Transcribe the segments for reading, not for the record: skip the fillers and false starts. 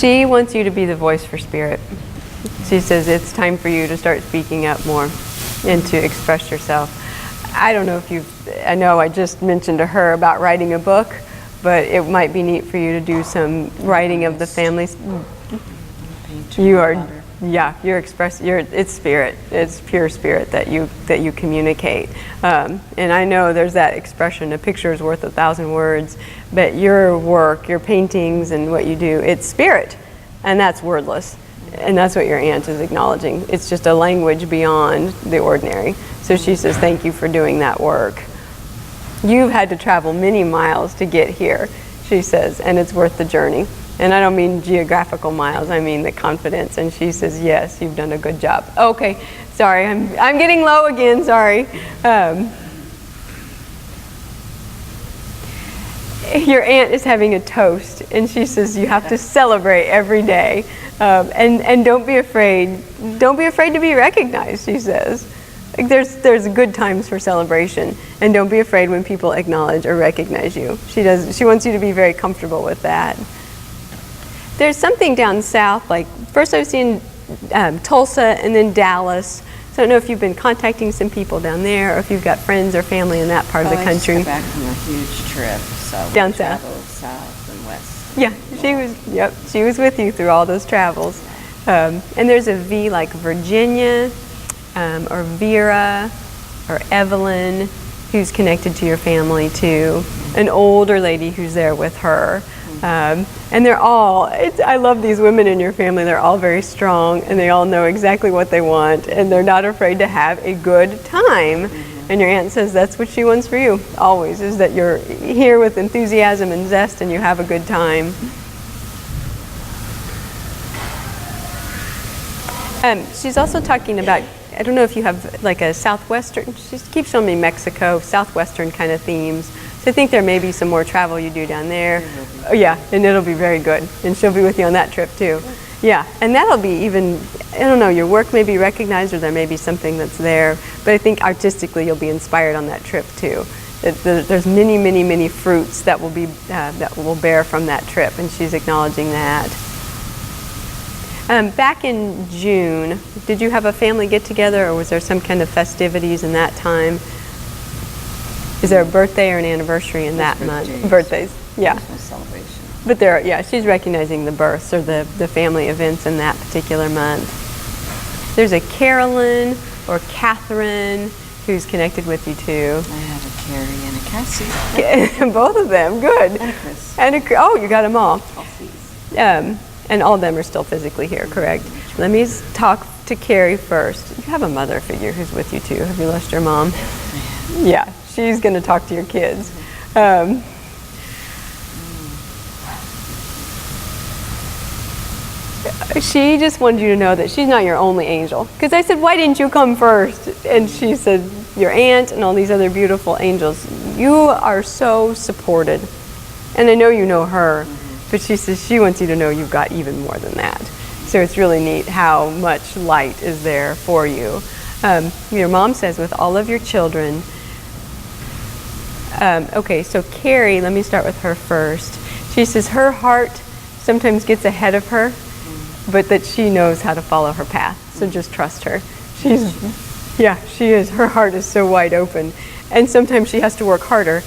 She wants you to be the voice for spirit. She says it's time for you to start speaking up more and to express yourself. I don't know if I know I just mentioned to her about writing a book, but it might be neat for you to do some writing of the families. You are, yeah, it's spirit. It's pure spirit that you communicate. And I know there's that expression, a picture is worth 1,000 words, but your work, your paintings and what you do, it's spirit, and that's wordless. And that's what your aunt is acknowledging. It's just a language beyond the ordinary. So she says, thank you for doing that work. You've had to travel many miles to get here, she says, and it's worth the journey. And I don't mean geographical miles, I mean the confidence. And she says, yes, you've done a good job. Okay, sorry, I'm getting low again, sorry. Your aunt is having a toast, and she says you have to celebrate every day. And don't be afraid. Don't be afraid to be recognized, she says. Like there's good times for celebration, and don't be afraid when people acknowledge or recognize you. She wants you to be very comfortable with that. There's something down south, like first I've seen Tulsa and then Dallas. So I don't know if you've been contacting some people down there, or if you've got friends or family in that part of the country. I just got back from a huge trip, so down we traveled south and west. Yeah, she was with you through all those travels. And there's a V like Virginia, or Vera, or Evelyn, who's connected to your family too. An older lady who's there with her. And they're all, I love these women in your family. They're all very strong, and they all know exactly what they want, and they're not afraid to have a good time. And your aunt says that's what she wants for you, always, is that you're here with enthusiasm and zest and you have a good time. She's also talking about, I don't know if you have like a southwestern, she keeps showing me Mexico, southwestern kind of themes. So I think there may be some more travel you do down there. Oh, yeah, and it'll be very good. And she'll be with you on that trip too. Yeah, and that'll be even, I don't know, your work may be recognized, or there may be something that's there. But I think artistically you'll be inspired on that trip too. There's many, many, many fruits that will bear from that trip, and she's acknowledging that. Back in June, did you have a family get together, or was there some kind of festivities in that time? Is there a birthday or an anniversary in that month? Birthdays, yeah. Celebration. But she's recognizing the births or the family events in that particular month. There's a Carolyn or Catherine who's connected with you too. I have a Carrie and a Cassie. Both of them, good. And a Chris. Oh, you got them all. All these. And all of them are still physically here, correct? Let me talk to Carrie first. You have a mother figure who's with you too. Have you lost your mom? Yeah, she's going to talk to your kids. She just wanted you to know that she's not your only angel. Because I said, why didn't you come first? And she said, your aunt and all these other beautiful angels, you are so supported. And I know you know her, but she says she wants you to know you've got even more than that. So it's really neat how much light is there for you. Your mom says with all of your children, okay, so Carrie, let me start with her first. She says her heart sometimes gets ahead of her, but that she knows how to follow her path. So just trust her. She is. Her heart is so wide open. And sometimes she has to work harder,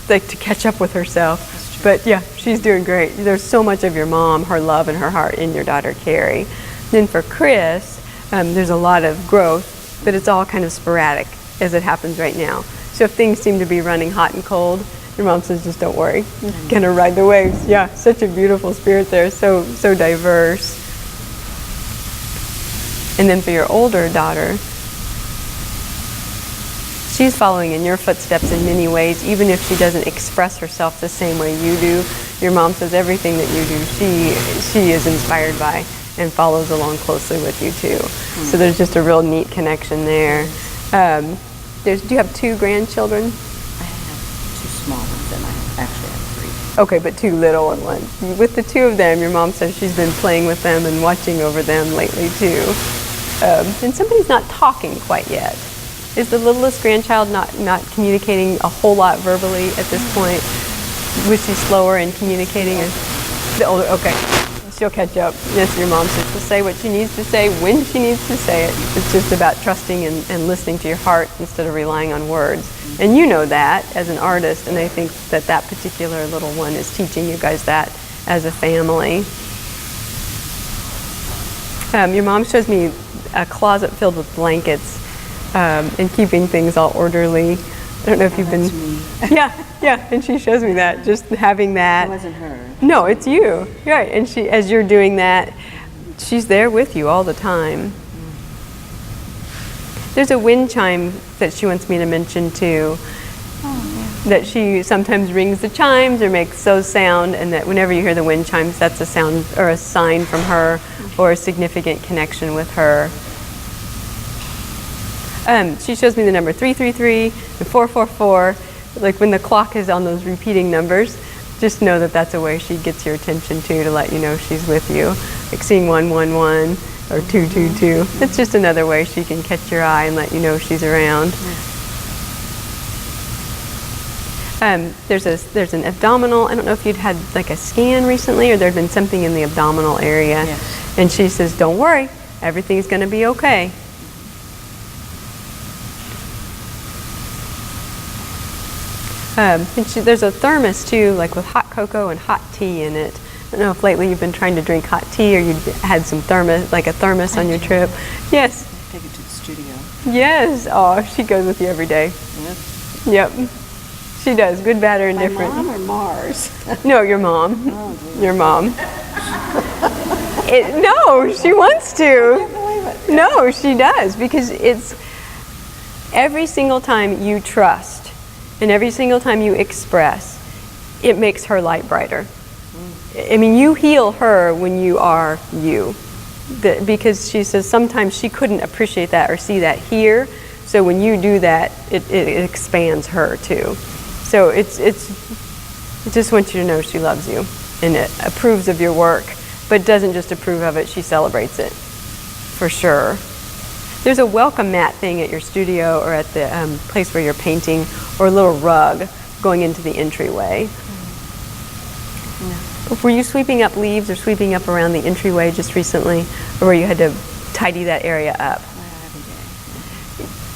like to catch up with herself. But yeah, she's doing great. There's so much of your mom, her love and her heart in your daughter Carrie. Then for Chris, there's a lot of growth, but it's all kind of sporadic as it happens right now. So if things seem to be running hot and cold, your mom says, just don't worry. You're gonna ride the waves. Yeah, such a beautiful spirit there, so diverse. And then for your older daughter, she's following in your footsteps in many ways, even if she doesn't express herself the same way you do. Your mom says everything that you do, she is inspired by and follows along closely with you too. So there's just a real neat connection there. Do you have 2 grandchildren? I have 2 small ones, and I actually have 3. Okay, but 2 little ones. With the 2 of them, your mom says she's been playing with them and watching over them lately too. And somebody's not talking quite yet. Is the littlest grandchild not communicating a whole lot verbally at this point? Was she slower in communicating? The older, okay. she'll catch up. Yes, your mom says she'll say what she needs to say when she needs to say it. It's just about trusting and listening to your heart instead of relying on words. And you know that as an artist, and I think that that particular little one is teaching you guys that as a family. Your mom shows me a closet filled with blankets and keeping things all orderly. I don't know if you've been... That's me. Yeah, and she shows me that, just having that. It wasn't her. No, it's you. Right, and she, as you're doing that, she's there with you all the time. There's a wind chime that she wants me to mention too. Oh, That she sometimes rings the chimes or makes those sound, and that whenever you hear the wind chimes, that's a sound or a sign from her or a significant connection with her. She shows me the number 333 and 444. Like when the clock is on those repeating numbers, just know that that's a way she gets your attention too, to let you know she's with you. Like seeing 111 or 222. It's just another way she can catch your eye and let you know she's around. There's an abdominal. I don't know if you'd had like a scan recently or there'd been something in the abdominal area. Yes. And she says, don't worry, everything's going to be okay. There's a thermos too, like with hot cocoa and hot tea in it. I don't know if lately you've been trying to drink hot tea or you had some thermos, like a thermos on your trip. Yes. Take it to the studio. Yes. Oh, she goes with you every day. Yep. Yep. She does. Good, bad, or indifferent. My mom or Mars? No, your mom. Oh, dear. Your mom. No, she wants to. I can't believe it. No, she does, because it's every single time you trust and every single time you express, it makes her light brighter. I mean, you heal her when you are you. Because she says sometimes she couldn't appreciate that or see that here. So when you do that, it expands her too. So it just wants you to know she loves you and it approves of your work, but doesn't just approve of it, she celebrates it, for sure. There's a welcome mat thing at your studio or at the place where you're painting, or a little rug going into the entryway. Yeah. Were you sweeping up leaves or sweeping up around the entryway just recently, or where you had to tidy that area up?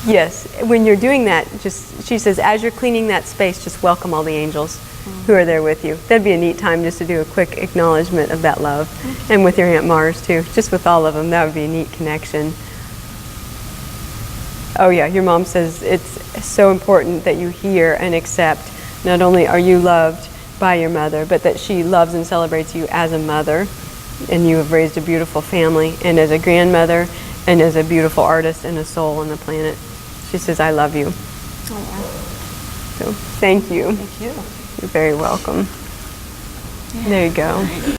Yes, when you're doing that, she says, as you're cleaning that space, just welcome all the angels who are there with you. That'd be a neat time just to do a quick acknowledgement of that love. And with your Aunt Mars too, just with all of them, that would be a neat connection. Oh yeah, your mom says it's so important that you hear and accept, not only are you loved by your mother, but that she loves and celebrates you as a mother, and you have raised a beautiful family, and as a grandmother, and as a beautiful artist and a soul on the planet. She says, I love you. Oh, wow. So thank you. Thank you. You're very welcome. Yeah. There you go.